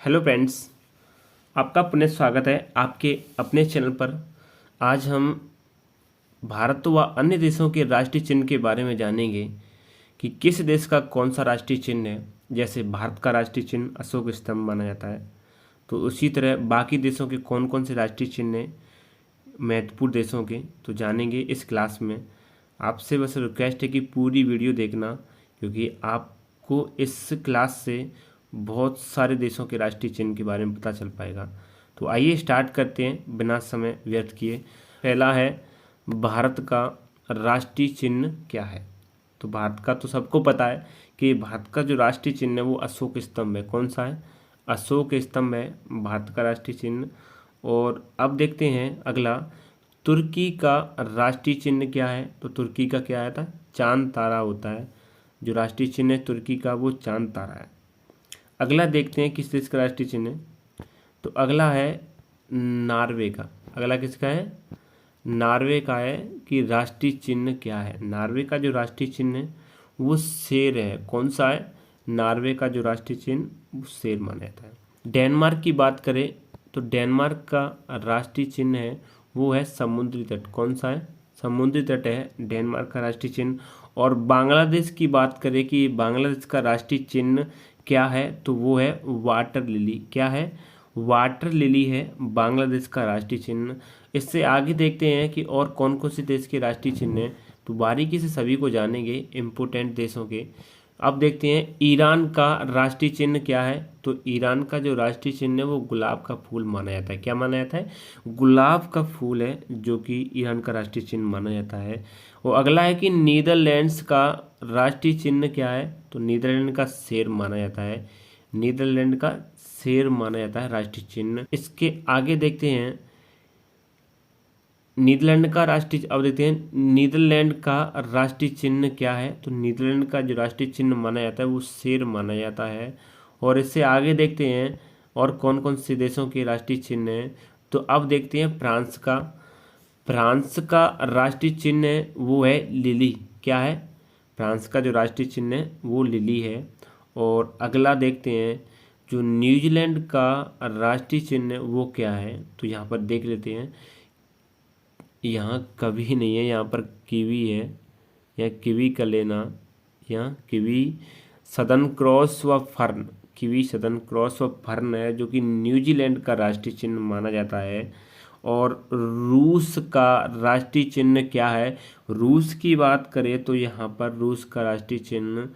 Hello friends, आपका पुनः स्वागत है आपके अपने चैनल पर। आज हम भारत व अन्य देशों के राष्ट्रीय चिन्ह के बारे में जानेंगे कि किस देश का कौन सा राष्ट्रीय चिन्ह है। जैसे भारत का राष्ट्रीय चिन्ह अशोक स्तंभ माना जाता है, तो उसी तरह बाकी देशों के कौन कौन से राष्ट्रीय चिन्ह हैं महत्वपूर्ण देशों के, तो जानेंगे इस क्लास में। आपसे बस रिक्वेस्ट है कि पूरी वीडियो देखना, क्योंकि आपको इस क्लास से बहुत सारे देशों के राष्ट्रीय चिन्ह के बारे में पता चल पाएगा। तो आइए स्टार्ट करते हैं बिना समय व्यर्थ किए। पहला है, भारत का राष्ट्रीय चिन्ह क्या है। तो भारत का तो सबको पता है कि भारत का जो राष्ट्रीय चिन्ह है वो अशोक स्तंभ है। कौन सा है? अशोक स्तंभ है भारत का राष्ट्रीय चिन्ह। और अब देखते हैं अगला, तुर्की का राष्ट्रीय चिन्ह क्या है। तो तुर्की का क्या आता है? चांद तारा होता है। जो राष्ट्रीय चिन्ह है तुर्की का वो चांद तारा है। अगला देखते हैं किस देश का राष्ट्रीय चिन्ह है। तो अगला है नॉर्वे का। अगला किसका है? नॉर्वे का है कि राष्ट्रीय चिन्ह क्या है। नॉर्वे का जो राष्ट्रीय चिन्ह है वो शेर है। कौन सा है? नॉर्वे का जो राष्ट्रीय चिन्ह वो शेर माना जाता है। डेनमार्क की बात करें तो डेनमार्क का राष्ट्रीय चिन्ह है वो है समुद्री तट। कौन सा है? समुद्री तट है डेनमार्क का राष्ट्रीय चिन्ह। और बांग्लादेश की बात करें कि बांग्लादेश का राष्ट्रीय चिन्ह क्या है, तो वो है वाटर लिली। क्या है? वाटर लिली है बांग्लादेश का राष्ट्रीय चिन्ह। इससे आगे देखते हैं कि और कौन कौन से देश के राष्ट्रीय चिन्ह हैं, तो बारीकी से सभी को जानेंगे इम्पोर्टेंट देशों के। अब देखते हैं ईरान का राष्ट्रीय चिन्ह क्या है। तो ईरान का जो राष्ट्रीय चिन्ह है वो गुलाब का फूल माना जाता है। क्या माना जाता है? गुलाब का फूल है जो कि ईरान का राष्ट्रीय चिन्ह माना जाता है। और अगला है कि नीदरलैंड्स का राष्ट्रीय चिन्ह क्या है। तो नीदरलैंड का शेर माना जाता है। नीदरलैंड का शेर माना जाता है राष्ट्रीय चिन्ह। इसके आगे देखते हैं नीदरलैंड का राष्ट्रीय, अब देखते हैं नीदरलैंड का राष्ट्रीय चिन्ह क्या है। तो नीदरलैंड का जो राष्ट्रीय चिन्ह माना जाता है वो शेर माना जाता है। और इससे आगे देखते हैं और कौन कौन से देशों के राष्ट्रीय चिन्ह हैं। तो अब देखते हैं फ्रांस का। फ्रांस का राष्ट्रीय चिन्ह है वो है लिली। क्या है? फ्रांस का जो राष्ट्रीय चिन्ह है वो लिली है। और अगला देखते हैं जो न्यूजीलैंड का राष्ट्रीय चिन्ह है वो क्या है। तो यहाँ पर देख लेते हैं, यहाँ कभी नहीं है, यहाँ पर कीवी है। यहाँ कीवी का लेना, यहाँ कीवी सदर्न क्रॉस व फर्न, कीवी सदर्न क्रॉस व फर्न है जो कि न्यूजीलैंड का राष्ट्रीय चिन्ह माना जाता है। और रूस का राष्ट्रीय चिन्ह क्या है? रूस की बात करें तो यहाँ पर रूस का राष्ट्रीय चिन्ह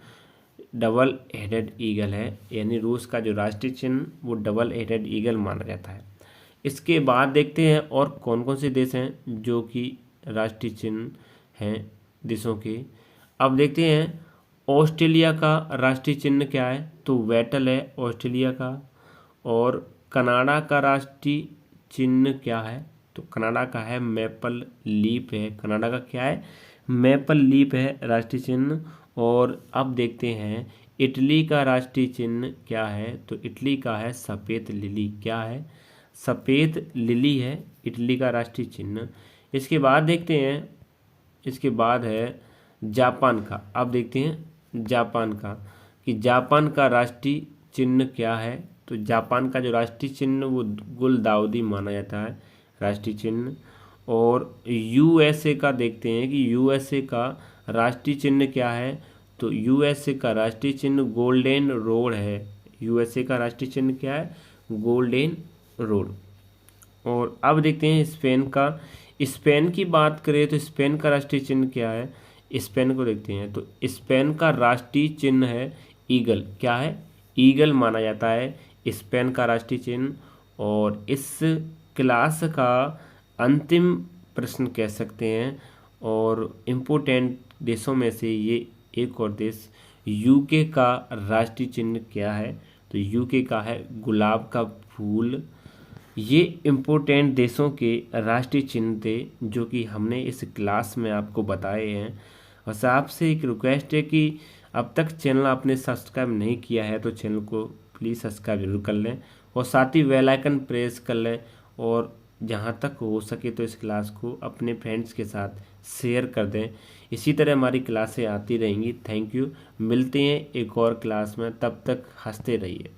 डबल हेडेड ईगल है। यानी रूस का जो राष्ट्रीय चिन्ह वो डबल हेडेड ईगल माना जाता है। इसके बाद देखते हैं और कौन कौन से देश हैं जो कि राष्ट्रीय चिन्ह हैं देशों के। अब देखते हैं ऑस्ट्रेलिया का राष्ट्रीय चिन्ह क्या है। तो वेटल है ऑस्ट्रेलिया का। और कनाडा का राष्ट्रीय चिन्ह क्या है। तो कनाडा का है मैपल लीफ है। कनाडा का क्या है? मैपल लीफ है राष्ट्रीय चिन्ह। और अब देखते हैं इटली का राष्ट्रीय चिन्ह क्या है। तो इटली का है सफ़ेद लिली। क्या है? सफ़ेद लिली है इटली का राष्ट्रीय चिन्ह। इसके बाद देखते हैं, इसके बाद है जापान का। अब देखते हैं जापान का कि जापान का राष्ट्रीय चिन्ह क्या है। तो जापान का जो राष्ट्रीय चिन्ह वो गुलदाउदी माना जाता है राष्ट्रीय चिन्ह। और यूएसए का देखते हैं कि यूएसए का राष्ट्रीय चिन्ह क्या है। तो यूएसए का राष्ट्रीय चिन्ह गोल्डन रोड है। यूएसए का राष्ट्रीय चिन्ह क्या है? Golden road. और अब देखते हैं स्पेन का। स्पेन की बात करें तो स्पेन का राष्ट्रीय चिन्ह क्या है। स्पेन को देखते हैं तो स्पेन का राष्ट्रीय चिन्ह है ईगल। क्या है? ईगल माना जाता है स्पेन का राष्ट्रीय चिन्ह। और इस क्लास का अंतिम प्रश्न कह सकते हैं और इम्पोर्टेंट देशों में से ये एक और देश, यूके का राष्ट्रीय चिन्ह क्या है। तो यूके का है गुलाब का फूल। ये इम्पोर्टेंट देशों के राष्ट्रीय चिन्ह थे जो कि हमने इस क्लास में आपको बताए हैं। बस आपसे एक रिक्वेस्ट है कि अब तक चैनल आपने सब्सक्राइब नहीं किया है तो चैनल को प्लीज़ सब्सक्राइब जरूर कर लें और साथ ही बेल आइकन प्रेस कर लें। और जहाँ तक हो सके तो इस क्लास को अपने फ्रेंड्स के साथ शेयर कर दें। इसी तरह हमारी क्लासें आती रहेंगी। Thank you. मिलते हैं एक और क्लास में, तब तक हंसते रहिए।